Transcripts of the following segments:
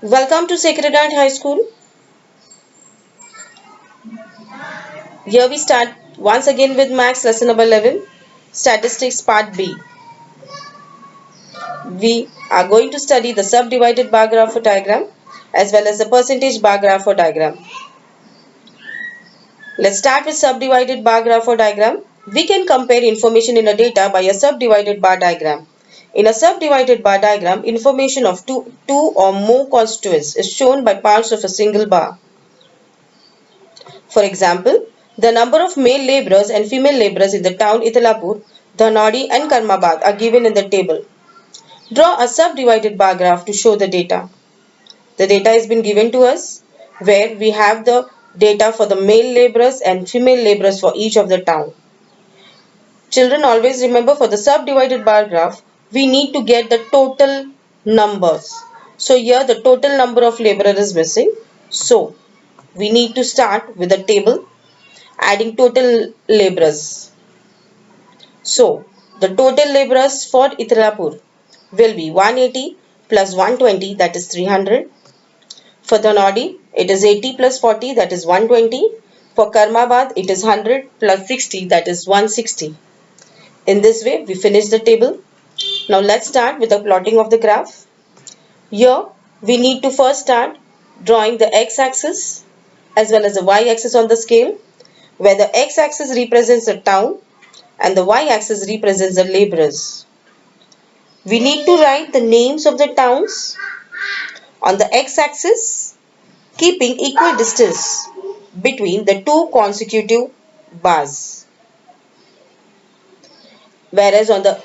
Welcome to Sacred Heart High School. Here we start once again with Max lesson number 11, Statistics Part B. We are going to study the subdivided bar graph or diagram as well as the percentage bar graph or diagram. Let's start with subdivided bar graph or diagram. We can compare information in a data by a subdivided bar diagram. In a subdivided bar diagram, information of two or more constituents is shown by parts of a single bar. For example, the number of male laborers and female laborers in the town Ithalapur, Dhanodi and Karmabad are given in the table. Draw a subdivided bar graph to show the data. The data has been given to us where we have the data for the male laborers and female laborers for each of the town. Children, always remember, for the subdivided bar graph, we need to get the total numbers. So here the total number of laborers is missing. So we need to start with the table adding total laborers. So the total laborers for Ithalapur will be 180 plus 120, that is 300. For Dhanodi it is 80 plus 40, that is 120. For Karmabad it is 100 plus 60, that is 160. In this way we finish the table. Now let's start with the plotting of the graph. Here we need to first start drawing the x-axis as well as the y-axis on the scale, where the x-axis represents the town and the y-axis represents the laborers. We need to write the names of the towns on the x-axis, keeping equal distance between the two consecutive bars. Whereas on the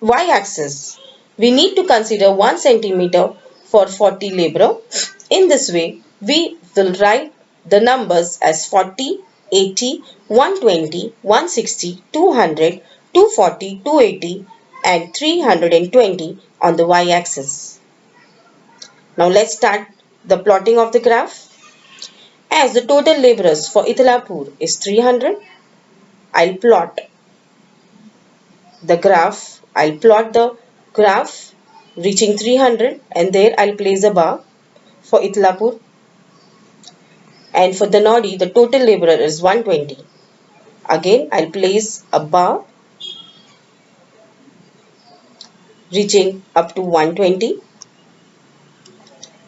y-axis, we need to consider 1 centimeter for 40 laborer. In this way, we will write the numbers as 40, 80, 120, 160, 200, 240, 280 and 320 on the y-axis. Now let's start the plotting of the graph. As the total laborers for Ithalapur is 300, I'll plot the graph. I'll plot the graph reaching 300 and there I'll place a bar for Ithalapur. And for Dhanodi, the total laborer is 120. Again, I'll place a bar reaching up to 120.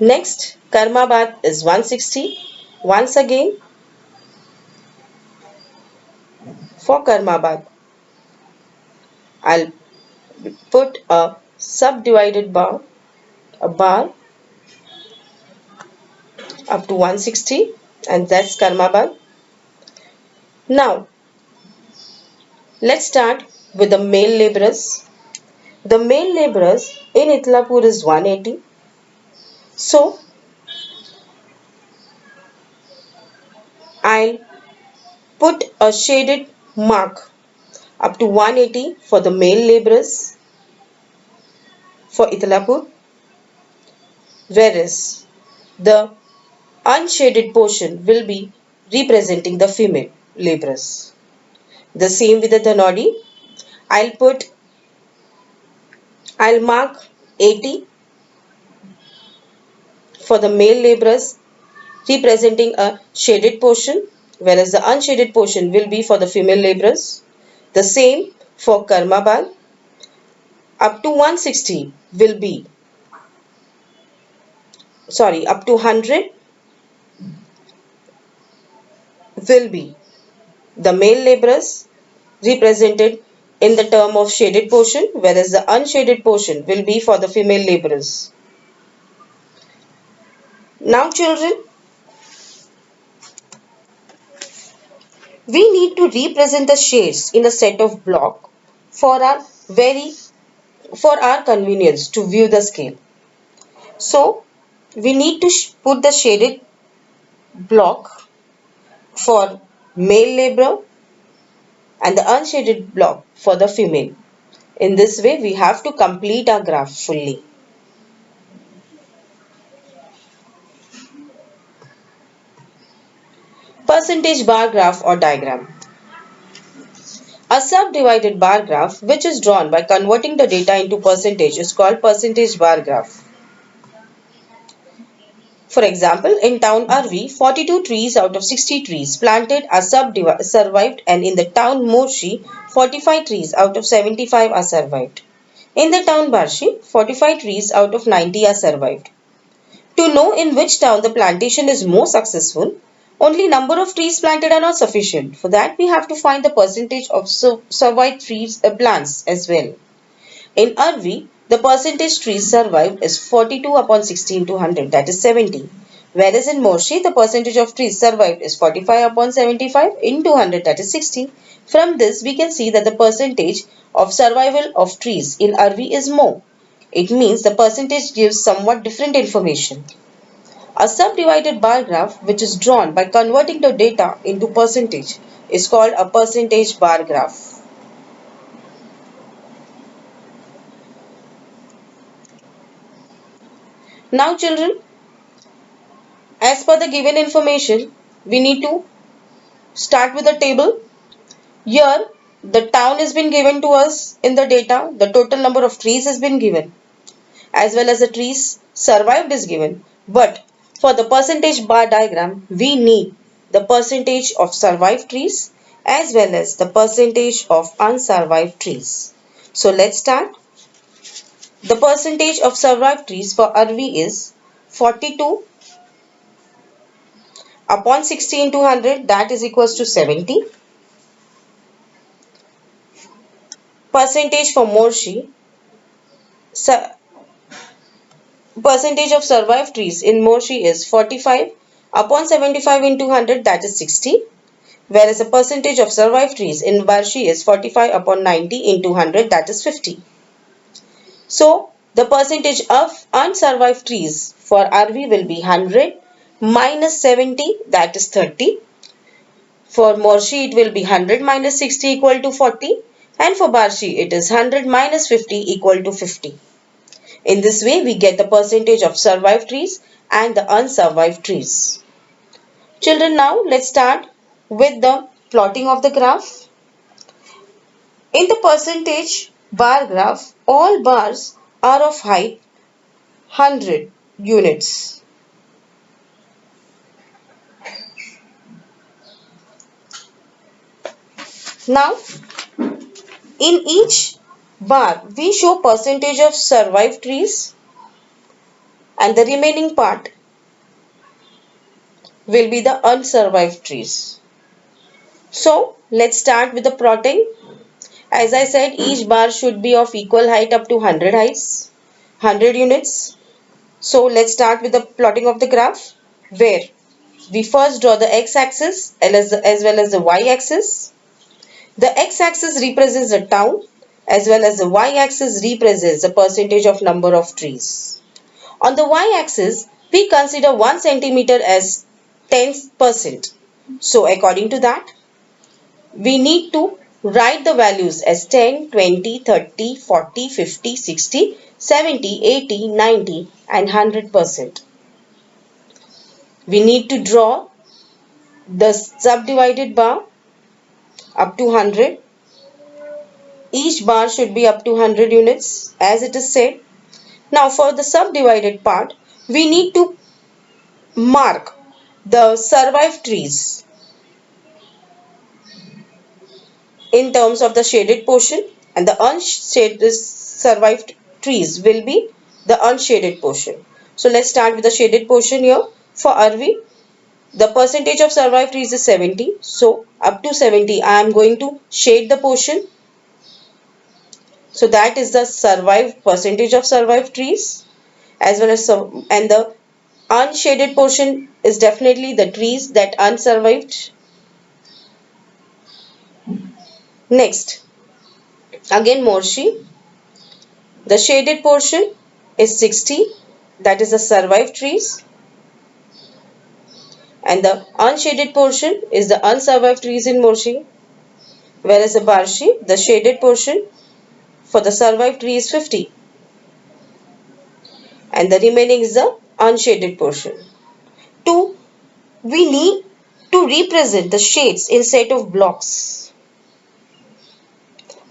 Next, Karmabad is 160. Once again, for Karmabad, I'll put a subdivided bar, a bar up to 160, and that's Karmabad. Now, let's start with the male laborers. The male laborers in Ithalapur is 180. So, I'll put a shaded mark up to 180 for the male laborers for Ithalapur, whereas the unshaded portion will be representing the female laborers. The same with the Dhanodi. I'll mark 80 for the male laborers representing a shaded portion, whereas the unshaded portion will be for the female laborers. The same for Karmabad. Up to 160 will be, up to 100 will be the male laborers represented in the term of shaded portion, whereas the unshaded portion will be for the female laborers. Now children, we need to represent the shades in a set of block for our convenience to view the scale. So we need to put the shaded block for male laborer and the unshaded block for the female. In this way, we have to complete our graph fully. Percentage bar graph or diagram. A subdivided bar graph which is drawn by converting the data into percentage is called percentage bar graph. For example, in town Arvi, 42 trees out of 60 trees planted are survived, and in the town Morshi, 45 trees out of 75 are survived. In the town Barshi, 45 trees out of 90 are survived. To know in which town the plantation is more successful, only number of trees planted are not sufficient. For that, we have to find the percentage of survived trees plants as well. In Arvi, the percentage trees survived is 42 upon 60 into 100, that is 70. Whereas in Morshi, the percentage of trees survived is 45 upon 75 into 100, that is 60. From this, we can see that the percentage of survival of trees in Arvi is more. It means the percentage gives somewhat different information. A subdivided bar graph, which is drawn by converting the data into percentage, is called a percentage bar graph. Now children, as per the given information, we need to start with the table. Here, the town has been given to us in the data. The total number of trees has been given, as well as the trees survived is given. But for the percentage bar diagram, we need the percentage of survived trees as well as the percentage of unsurvived trees. So let's start. The percentage of survived trees for Arvi is 42 upon 60 into 100, that is equals to 70. Percentage for Morshi, percentage of survived trees in Morshi is 45 upon 75 into 100, that is 60. Whereas the percentage of survived trees in Barshi is 45 upon 90 into 100, that is 50. So the percentage of unsurvived trees for Arvi will be 100 minus 70, that is 30. For Morshi, it will be 100 minus 60 equal to 40. And for Barshi, it is 100 minus 50 equal to 50. In this way, we get the percentage of survived trees and the unsurvived trees. Children, now let's start with the plotting of the graph. In the percentage bar graph, all bars are of height 100 units. Now, in each bar, we show percentage of survived trees, and the remaining part will be the unsurvived trees. So, let's start with the plotting. As I said, each bar should be of equal height up to 100 heights, 100 units. So, let's start with the plotting of the graph, where we first draw the x-axis as well as the y-axis. The x-axis represents the town as well as the y-axis represents the percentage of number of trees. On the y-axis, we consider 1 centimeter as 10%. So according to that, we need to write the values as 10, 20, 30, 40, 50, 60, 70, 80, 90 and 100%. We need to draw the subdivided bar up to 100. Each bar should be up to 100 units as it is said. Now for the subdivided part, we need to mark the survived trees in terms of the shaded portion, and the unshaded survived trees will be the unshaded portion. So let's start with the shaded portion here. For Arvi, the percentage of survived trees is 70. So up to 70 I am going to shade the portion. So that is the survived percentage of survived trees, as well as and the unshaded portion is definitely the trees that unsurvived. Next, again Morshi, the shaded portion is 60, that is the survived trees, and the unshaded portion is the unsurvived trees in Morshi. Whereas the Barshi, the shaded portion for the survived tree is 50, and the remaining is the unshaded portion. 2. We need to represent the shades in set of blocks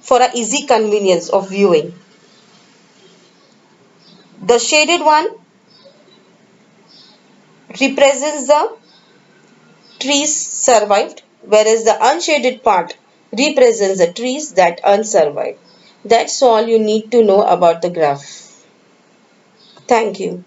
for a easy convenience of viewing. The shaded one represents the trees survived, whereas the unshaded part represents the trees that unsurvived. That's all you need to know about the graph. Thank you.